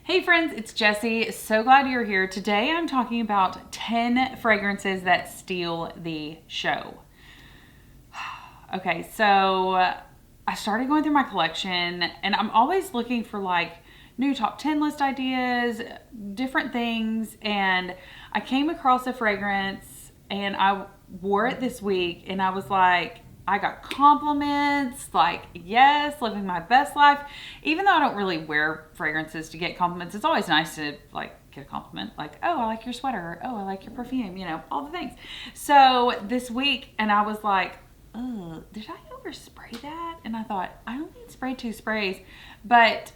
Hey friends, it's Jessi. So glad you're here. Today I'm talking about 10 fragrances that steal the show. Okay, so I started going through my collection and I'm always looking for like new top 10 list ideas, different things, and I came across a fragrance and I wore it this week and I was like, I got compliments, like, yes, living my best life. Even though I don't really wear fragrances to get compliments, it's always nice to like get a compliment, like, oh, I like your sweater, or, oh, I like your perfume, all the things. So this week, and I was like, oh, did I overspray that? And I thought, I only sprayed 2 sprays, but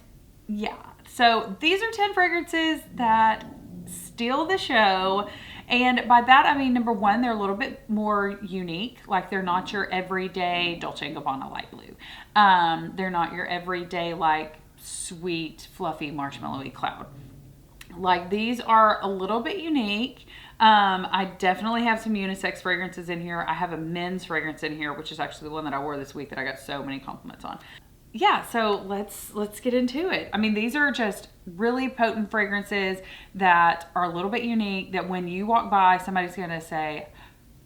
yeah. So these are 10 fragrances that steal the show. And by that, I mean, number one, they're a little bit more unique. Like, they're not your everyday Dolce & Gabbana light blue. They're not your everyday, like, sweet, fluffy, marshmallowy cloud. Like, these are a little bit unique. I definitely have some unisex fragrances in here. I have a men's fragrance in here, which is actually the one that I wore this week that I got so many compliments on. Yeah, so let's get into it. I mean, these are just really potent fragrances that are a little bit unique, that when you walk by, somebody's going to say,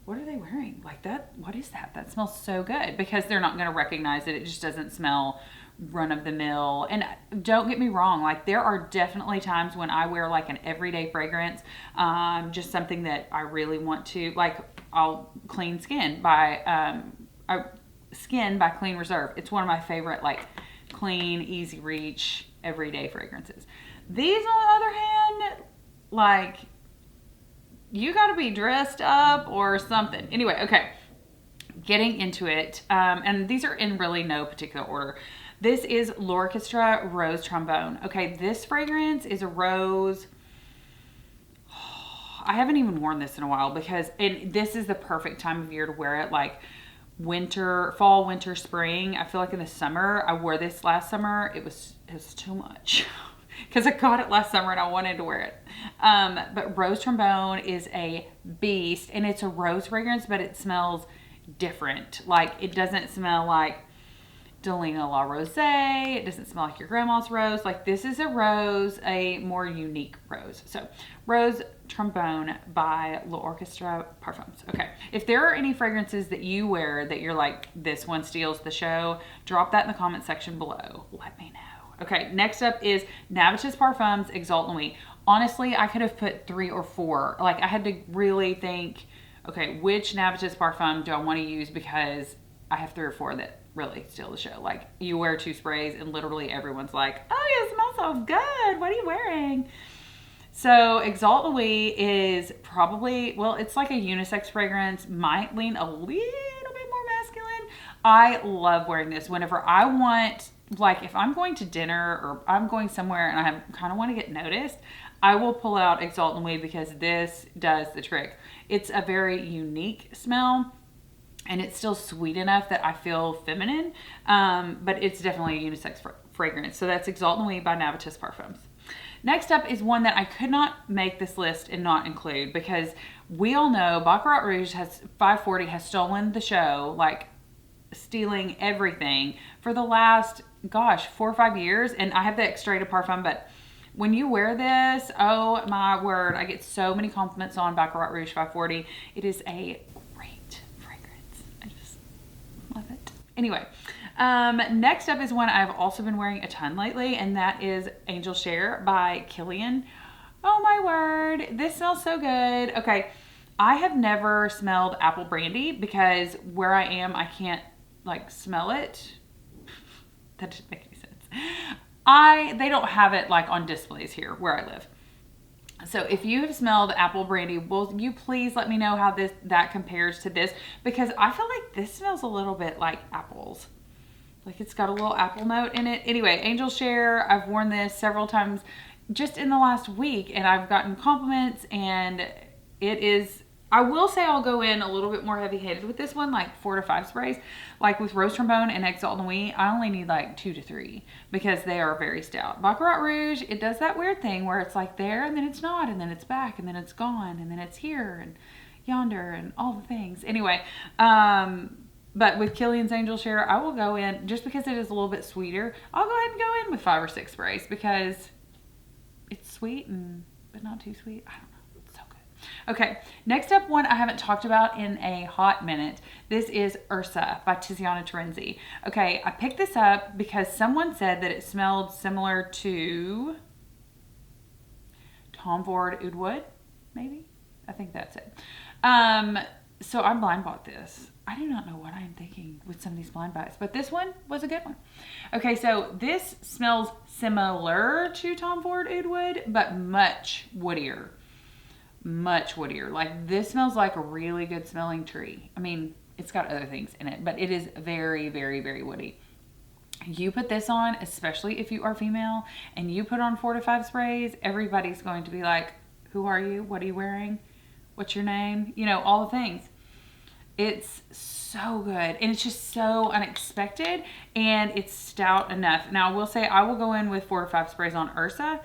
what are they wearing? Like, that, what is that? That smells so good, because they're not going to recognize it. It just doesn't smell run of the mill. And don't get me wrong, like, there are definitely times when I wear like an everyday fragrance, just something that I really want to, like, I'll Clean Skin by Skin by Clean Reserve. It's one of my favorite, like, clean, easy reach, everyday fragrances. These, on the other hand, like, you got to be dressed up or something. Anyway, okay, getting into it. And these are in really no particular order. This is L'Orchestra Rose Trombone. Okay, this fragrance is a rose. I haven't even worn this in a while because this is the perfect time of year to wear it, like fall, winter, spring. I feel like in the summer, I wore this last summer. It was too much because I got it last summer and I wanted to wear it. But Rose Trombone is a beast, and it's a rose fragrance, but it smells different. Like, it doesn't smell like Delina La Rose. It doesn't smell like your grandma's rose. Like, this is a rose, a more unique rose. So, Rose Trombone by L'Orchestra Parfums. Okay, if there are any fragrances that you wear that you're like, this one steals the show, drop that in the comment section below. Let me know. Okay, next up is Navatis Parfums Exalt Nuit. Honestly, I could have put 3 or 4. Like, I had to really think, okay, which Navatis Parfum do I want to use, because I have 3 or 4 that really steal the show. Like, you wear 2 sprays and literally everyone's like, oh, you smell so good. What are you wearing? So Exalt Nuit is probably, well, it's like a unisex fragrance, might lean a little bit more masculine. I love wearing this whenever I want, like, if I'm going to dinner or I'm going somewhere and I kind of want to get noticed, I will pull out Exalt Nuit because this does the trick. It's a very unique smell, and it's still sweet enough that I feel feminine, but it's definitely a unisex fragrance. So that's Exalt Nuit by Navatis Parfums. Next up is one that I could not make this list and not include, because we all know Baccarat Rouge 540 has stolen the show, like stealing everything for the last, 4 or 5 years. And I have the Extrait de Parfum, but when you wear this, oh my word, I get so many compliments on Baccarat Rouge 540. It is a great fragrance. I just love it. Anyway, next up is one I've also been wearing a ton lately, and that is Angel Share by Kilian. Oh my word, this smells so good. Okay, I have never smelled apple brandy because where I am, I can't like smell it. That doesn't make any sense. They don't have it like on displays here where I live. So if you have smelled apple brandy, will you please let me know how that compares to this? Because I feel like this smells a little bit like apples. Like, it's got a little apple note in it. Anyway, Angel Share, I've worn this several times just in the last week, and I've gotten compliments, and it is, I will say I'll go in a little bit more heavy-handed with this one, like 4 to 5 sprays. Like with Rose Trombone and Exalt Nuit, I only need like 2 to 3 because they are very stout. Baccarat Rouge, it does that weird thing where it's like there, and then it's not, and then it's back, and then it's gone, and then it's here, and yonder, and all the things. Anyway, but with Kilian's Angel Share, I will go in, just because it is a little bit sweeter, I'll go ahead and go in with 5 or 6 sprays because it's sweet but not too sweet. I don't know. It's so good. Okay, next up, one I haven't talked about in a hot minute. This is Ursa by Tiziana Terenzi. Okay, I picked this up because someone said that it smelled similar to Tom Ford Oud Wood, maybe? I think that's it. So I blind bought this. I do not know what I'm thinking with some of these blind buys, but this one was a good one. Okay, so this smells similar to Tom Ford Oud Wood, but much woodier. Much woodier. Like, this smells like a really good smelling tree. I mean, it's got other things in it, but it is very, very, very woody. You put this on, especially if you are female, and you put on 4 to 5 sprays, everybody's going to be like, who are you? What are you wearing? What's your name? You know, all the things. It's so good, and it's just so unexpected, and it's stout enough. Now, I will say I will go in with 4 to 5 sprays on Ursa.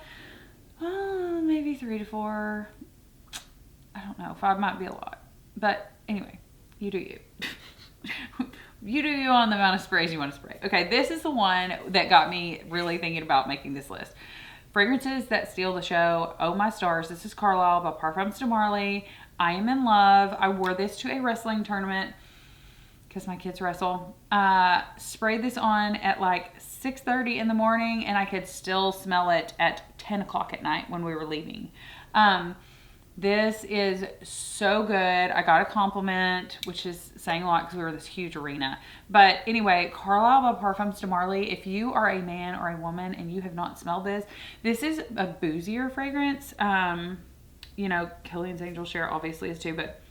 Maybe 3 to 4. I don't know. 5 might be a lot. But anyway, you do you. You do you on the amount of sprays you want to spray. Okay, this is the one that got me really thinking about making this list. Fragrances that steal the show. Oh my stars. This is Carlisle by Parfums de Marly. I am in love. I wore this to a wrestling tournament because my kids wrestle. Sprayed this on at like 6:30 in the morning, and I could still smell it at 10 o'clock at night when we were leaving. This is so good. I got a compliment, which is saying a lot because we were in this huge arena. But anyway, Carlisle by Parfums de Marly. If you are a man or a woman and you have not smelled this, this is a boozier fragrance. You know, Killian's Angel Share obviously is too, but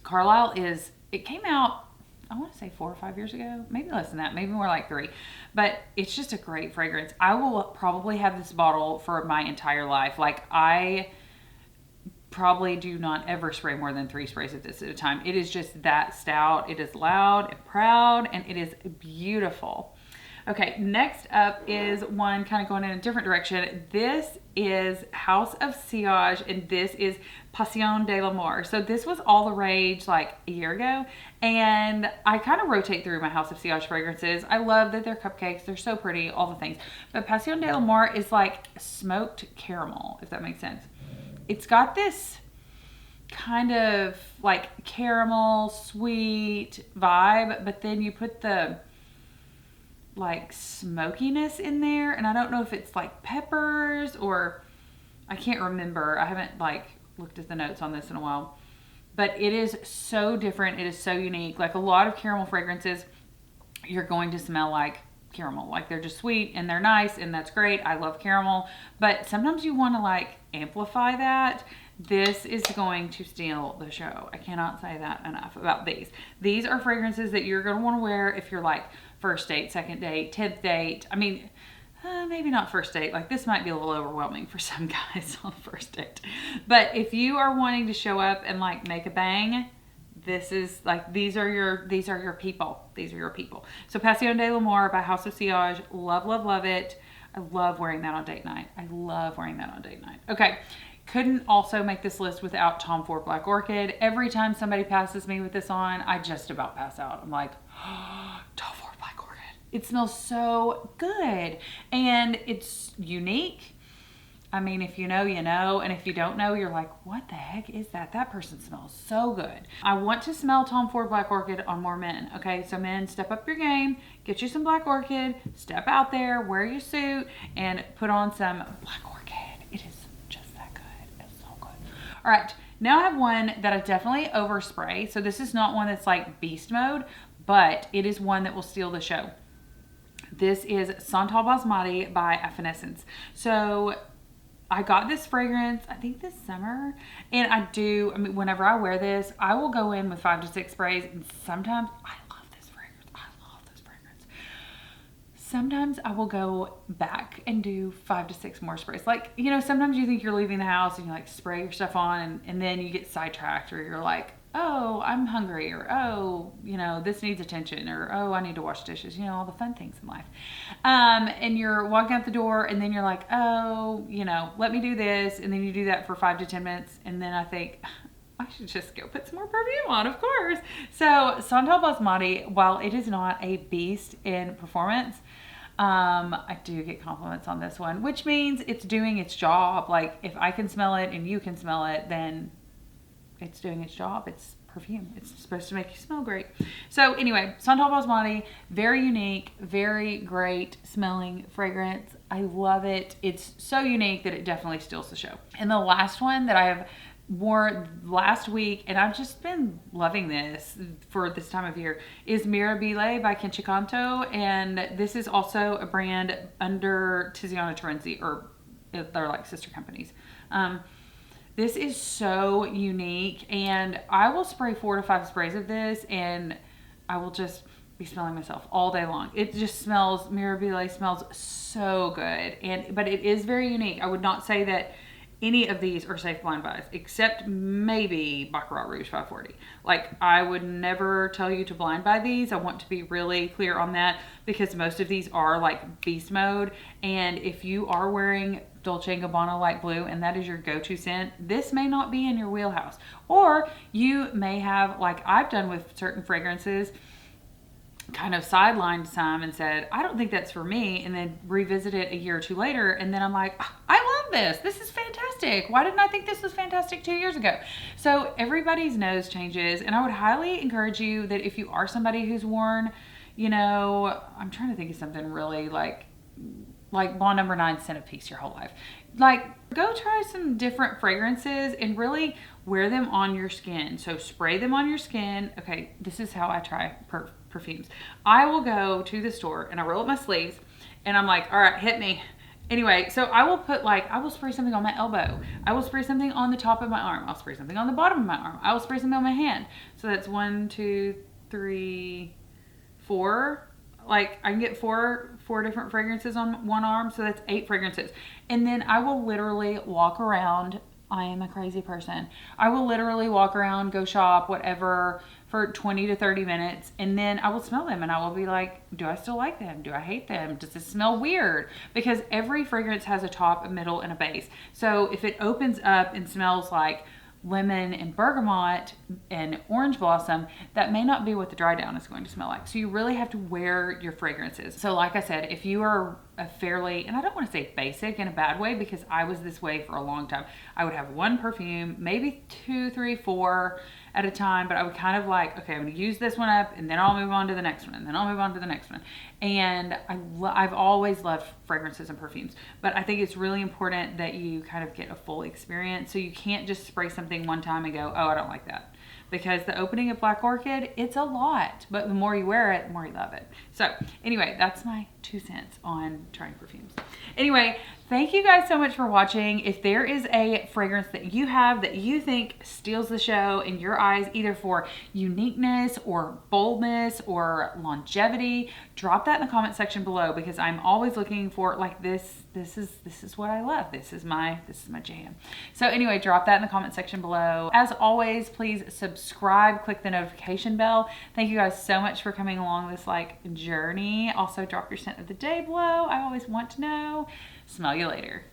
Carlisle is, it came out, I want to say 4 or 5 years ago, maybe less than that, maybe more like 3. But it's just a great fragrance. I will probably have this bottle for my entire life. Like, I probably do not ever spray more than 3 sprays of this at a time. It is just that stout. It is loud and proud, and it is beautiful. Okay, next up is one kind of going in a different direction. This is House of Sillage, and this is Passion de l'Amour. So this was all the rage like a year ago, and I kind of rotate through my House of Sillage fragrances. I love that they're cupcakes. They're so pretty, all the things. But Passion de l'Amour is like smoked caramel, if that makes sense. It's got this kind of like caramel sweet vibe, but then you put the like smokiness in there, and I don't know if it's like peppers or I can't remember. I haven't like looked at the notes on this in a while, but it is so different. It is so unique. Like a lot of caramel fragrances, you're going to smell like caramel, like they're just sweet and they're nice, and that's great. I love caramel, but sometimes you want to like amplify that. This is going to steal the show. I cannot say that enough about these. These are fragrances that you're going to want to wear if you're like first date, second date, 10th date. I mean, maybe not first date. Like this might be a little overwhelming for some guys on first date. But if you are wanting to show up and like make a bang, this is like, these are your people. These are your people. So Passion de l'Amour by House of Sillage. Love, love, love it. I love wearing that on date night. I love wearing that on date night. Okay. Couldn't also make this list without Tom Ford Black Orchid. Every time somebody passes me with this on, I just about pass out. I'm like, oh, Tom Ford Black Orchid. It smells so good. And it's unique. I mean, if you know, you know. And if you don't know, you're like, what the heck is that? That person smells so good. I want to smell Tom Ford Black Orchid on more men. Okay, so men, step up your game. Get you some Black Orchid. Step out there, wear your suit, and put on some Black Orchid. It is just that good. It's so good. All right, now I have one that I definitely overspray. So this is not one that's like beast mode, but it is one that will steal the show. This is Santo Basmati by Evanescence. So I got this fragrance, I think this summer, and I mean, whenever I wear this, I will go in with 5 to 6 sprays, and sometimes, I love this fragrance. Sometimes I will go back and do 5 to 6 more sprays. Like, you know, sometimes you think you're leaving the house and you like spray your stuff on, and then you get sidetracked, or you're like, oh, I'm hungry, or oh, you know, this needs attention, or oh, I need to wash dishes, you know, all the fun things in life. And you're walking out the door, and then you're like, oh, you know, let me do this, and then you do that for 5 to 10 minutes, and then I think, I should just go put some more perfume on, of course. So Santo Basmati, while it is not a beast in performance, I do get compliments on this one, which means it's doing its job. Like if I can smell it and you can smell it, then it's doing its job. It's perfume. It's supposed to make you smell great. So anyway, Santo Basmati, very unique, very great smelling fragrance. I love it. It's so unique that it definitely steals the show. And the last one that I have wore last week, and I've just been loving this for this time of year, is Mirabile by Kenchikanto. And this is also a brand under Tiziana Terenzi, or they're like sister companies. This is so unique, and I will spray 4 to 5 sprays of this, and I will just be smelling myself all day long. It just smells, Mirabile smells so good, but it is very unique. I would not say that any of these are safe blind buys, except maybe Baccarat Rouge 540. Like, I would never tell you to blind buy these. I want to be really clear on that, because most of these are like beast mode, and if you are wearing Dolce & Gabbana light blue and that is your go-to scent, this may not be in your wheelhouse. Or you may have, like I've done with certain fragrances, kind of sidelined some and said, I don't think that's for me, and then revisit it a year or two later, and then I'm like, I love this. This is fantastic. Why didn't I think this was fantastic 2 years ago? So everybody's nose changes, and I would highly encourage you that if you are somebody who's worn, you know, I'm trying to think of something really like Bond Number 9 Centerpiece your whole life. Like, go try some different fragrances and really wear them on your skin. So spray them on your skin. Okay, this is how I try perfumes. I will go to the store and I roll up my sleeves and I'm like, all right, hit me. Anyway, so I will put I will spray something on my elbow. I will spray something on the top of my arm. I'll spray something on the bottom of my arm. I will spray something on my hand. So that's 1, 2, 3, 4. Like, I can get four different fragrances on one arm, so that's 8 fragrances. And then I will literally walk around. I am a crazy person. I will literally walk around, go shop, whatever, for 20 to 30 minutes, and then I will smell them and I will be like, do I still like them? Do I hate them? Does this smell weird? Because every fragrance has a top, a middle, and a base. So if it opens up and smells like lemon and bergamot and orange blossom, that may not be what the dry down is going to smell like. So you really have to wear your fragrances. So like I said, if you are a fairly, and I don't want to say basic in a bad way, because I was this way for a long time. I would have one perfume, maybe 2, 3, 4 at a time, but I would kind of like, okay, I'm going to use this one up and then I'll move on to the next one, and then I'll move on to the next one. And I've always loved fragrances and perfumes, but I think it's really important that you kind of get a full experience. So you can't just spray something one time and go, oh, I don't like that. Because the opening of Black Orchid, it's a lot, but the more you wear it, the more you love it. So anyway, that's my 2 cents on trying perfumes. Anyway, thank you guys so much for watching. If there is a fragrance that you have that you think steals the show in your eyes, either for uniqueness or boldness or longevity, drop that in the comment section below, because I'm always looking for like this is what I love. This is my jam. So anyway, drop that in the comment section below. As always, please subscribe, click the notification bell. Thank you guys so much for coming along this journey. Also, drop your scent of the day below. I always want to know. Smell you later.